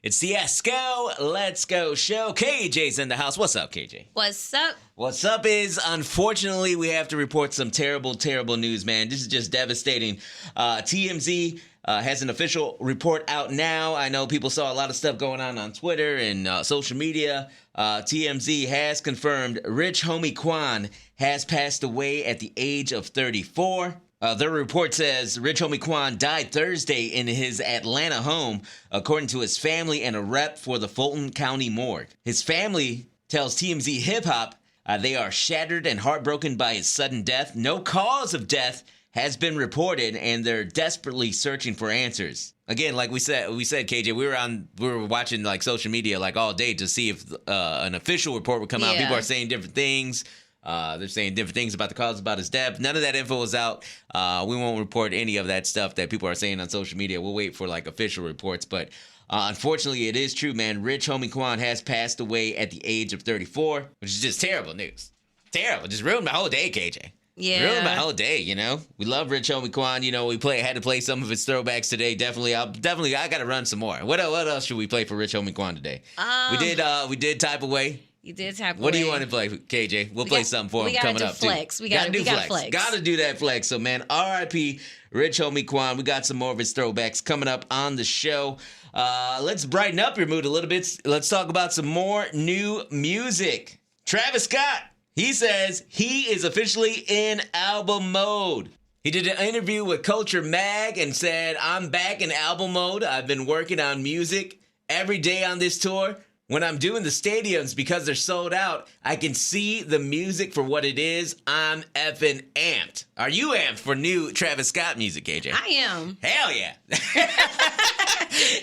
It's the Esko Let's Go show. KJ's in the house. What's up, KJ? What's up? What's up is, unfortunately, we have to report some terrible, terrible news, man. This is just devastating. TMZ has an official report out now. I know people saw a lot of stuff going on Twitter and social media. TMZ has confirmed Rich Homie Quan has passed away at the age of 34. Their report says Rich Homie Quan died Thursday in his Atlanta home, according to his family and a rep for the Fulton County Morgue. His family tells TMZ Hip Hop they are shattered and heartbroken by his sudden death. No cause of death has been reported, and they're desperately searching for answers. Again, like we said, KJ, we were watching like social media like all day to see if an official report would come out. People are saying different things. They're saying different things about the cause, about his death. None of that info is out. We won't report any of that stuff that people are saying on social media. We'll wait for like official reports. But unfortunately, it is true, man. Rich Homie Quan has passed away at the age of 34, which is just terrible news. Terrible. Just ruined my whole day, KJ. Yeah. Ruined my whole day, you know? We love Rich Homie Quan. You know, we had to play some of his throwbacks today. Definitely, I got to run some more. What else should we play for Rich Homie Quan today? We did Type Away. You did tap. What do you want to play, KJ? We'll play something for him coming up, too. We gotta do flex. Gotta do that flex. So, man, R.I.P. Rich Homie Quan. We got some more of his throwbacks coming up on the show. Let's brighten up your mood a little bit. Let's talk about some more new music. Travis Scott, he says he is officially in album mode. He did an interview with Culture Mag and said, "I'm back in album mode. I've been working on music every day on this tour. When I'm doing the stadiums because they're sold out, I can see the music for what it is. I'm effing amped." Are you amped for new Travis Scott music, KJ? I am. Hell yeah.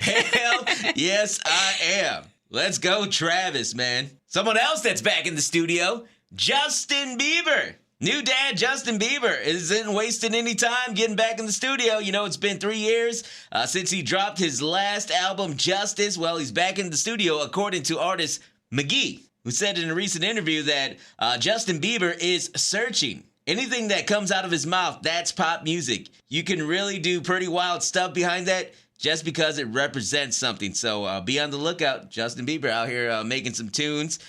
Hell yes, I am. Let's go, Travis, man. Someone else that's back in the studio, Justin Bieber. New dad Justin Bieber isn't wasting any time getting back in the studio. You know, it's been 3 years since he dropped his last album, Justice. Well, he's back in the studio, according to artist McGee, who said in a recent interview that Justin Bieber is searching. Anything that comes out of his mouth, that's pop music. You can really do pretty wild stuff behind that just because it represents something. So be on the lookout. Justin Bieber out here making some tunes.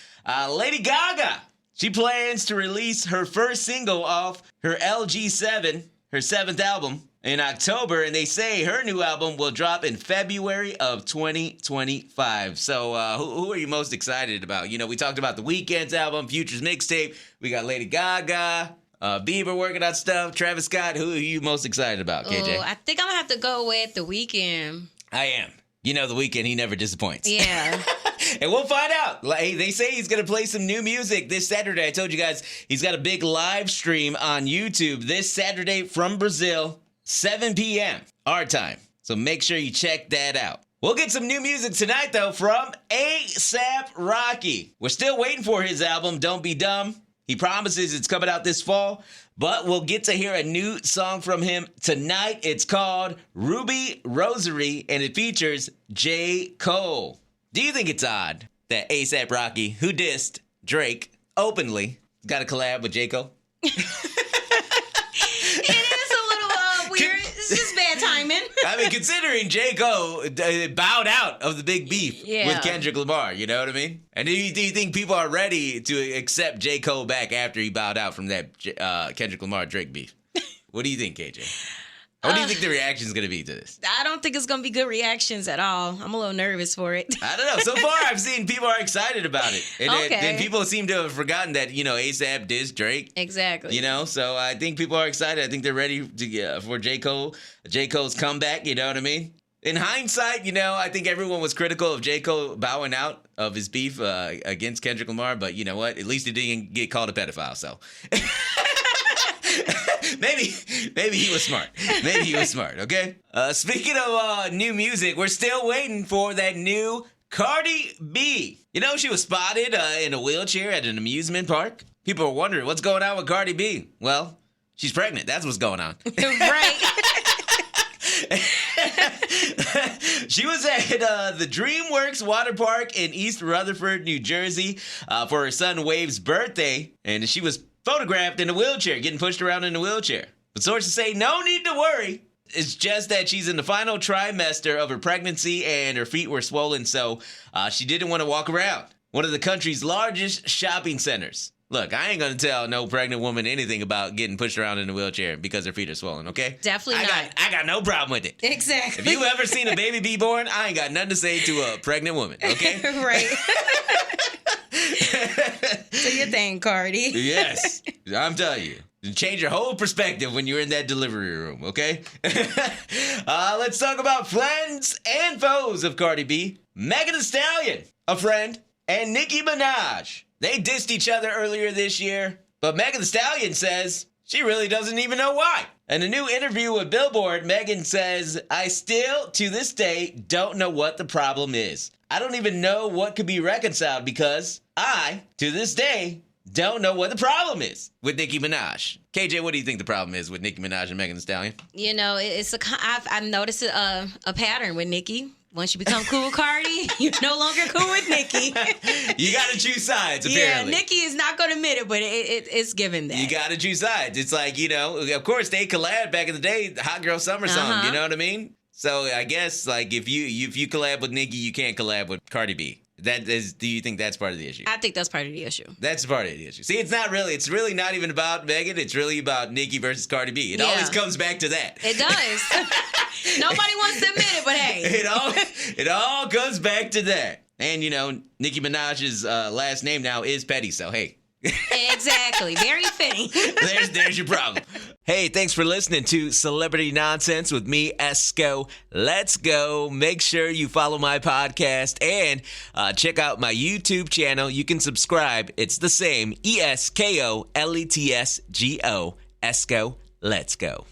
Lady Gaga. She plans to release her first single off her LG7, her 7th album, in October, and they say her new album will drop in February of 2025. So who are you most excited about? You know, we talked about The Weeknd's album, Future's mixtape. We got Lady Gaga, Bieber working on stuff, Travis Scott. Who are you most excited about, KJ? I think I'm going to have to go with The Weeknd. I am. You know, The Weeknd, he never disappoints. Yeah. And we'll find out. Like, they say he's going to play some new music this Saturday. I told you guys he's got a big live stream on YouTube this Saturday from Brazil, 7 p.m. our time. So make sure you check that out. We'll get some new music tonight, though, from A$AP Rocky. We're still waiting for his album, Don't Be Dumb. He promises it's coming out this fall, but we'll get to hear a new song from him tonight. It's called Ruby Rosary, and it features J. Cole. Do you think it's odd that A$AP Rocky, who dissed Drake openly, got a collab with J. Cole? It is a little weird. It's just bad timing. I mean, considering J. Cole bowed out of the big beef with Kendrick Lamar, you know what I mean? And do you think people are ready to accept J. Cole back after he bowed out from that Kendrick Lamar-Drake beef? What do you think, KJ? What do you think the reaction is going to be to this? I don't think it's going to be good reactions at all. I'm a little nervous for it. I don't know. So far, I've seen people are excited about it. And then people seem to have forgotten that, you know, A$AP dissed Drake. Exactly. You know, so I think people are excited. I think they're ready to for J. Cole's comeback, you know what I mean? In hindsight, you know, I think everyone was critical of J. Cole bowing out of his beef against Kendrick Lamar. But you know what? At least he didn't get called a pedophile, so... Maybe he was smart. Maybe he was smart, okay? Speaking of new music, we're still waiting for that new Cardi B. You know, she was spotted in a wheelchair at an amusement park. People are wondering, what's going on with Cardi B? Well, she's pregnant. That's what's going on. Right. She was at the DreamWorks water park in East Rutherford, New Jersey, for her son Wave's birthday, and she was photographed in a wheelchair, getting pushed around in a wheelchair. But sources say no need to worry. It's just that she's in the final trimester of her pregnancy and her feet were swollen, so she didn't want to walk around one of the country's largest shopping centers. Look, I ain't going to tell no pregnant woman anything about getting pushed around in a wheelchair because her feet are swollen, okay? Definitely not. I got no problem with it. Exactly. If you ever seen a baby be born, I ain't got nothing to say to a pregnant woman, okay? Right. Do your thing, Cardi. Yes, I'm telling you. Change your whole perspective when you're in that delivery room, okay? Let's talk about friends and foes of Cardi B. Megan Thee Stallion, a friend, and Nicki Minaj. They dissed each other earlier this year, but Megan Thee Stallion says she really doesn't even know why. In a new interview with Billboard, Megan says, I still, to this day, don't know what the problem is. I don't even know what could be reconciled because I, to this day, don't know what the problem is with Nicki Minaj. KJ, what do you think the problem is with Nicki Minaj and Megan Thee Stallion? You know, I've noticed a pattern with Nicki. Once you become cool with Cardi, you're no longer cool with Nicki. You got to choose sides, apparently. Yeah, Nicki is not going to admit it, but it's given that. You got to choose sides. It's like, you know, of course, they collabed back in the day, Hot Girl Summer song, you know what I mean? So I guess, like, if you collab with Nicki, you can't collab with Cardi B. Do you think that's part of the issue? I think that's part of the issue. That's part of the issue. See, it's really not even about Megan. It's really about Nicki versus Cardi B. It always comes back to that. It does. Nobody wants to admit it, but hey. It all comes back to that. And, you know, Nicki Minaj's last name now is Petty, so hey. Exactly. Very fitting. There's your problem. Hey, thanks for listening to Celebrity Nonsense with me, Esko. Let's go. Make sure you follow my podcast and check out my YouTube channel. You can subscribe. It's the same, ESKOLETSGO. Esko, let's go.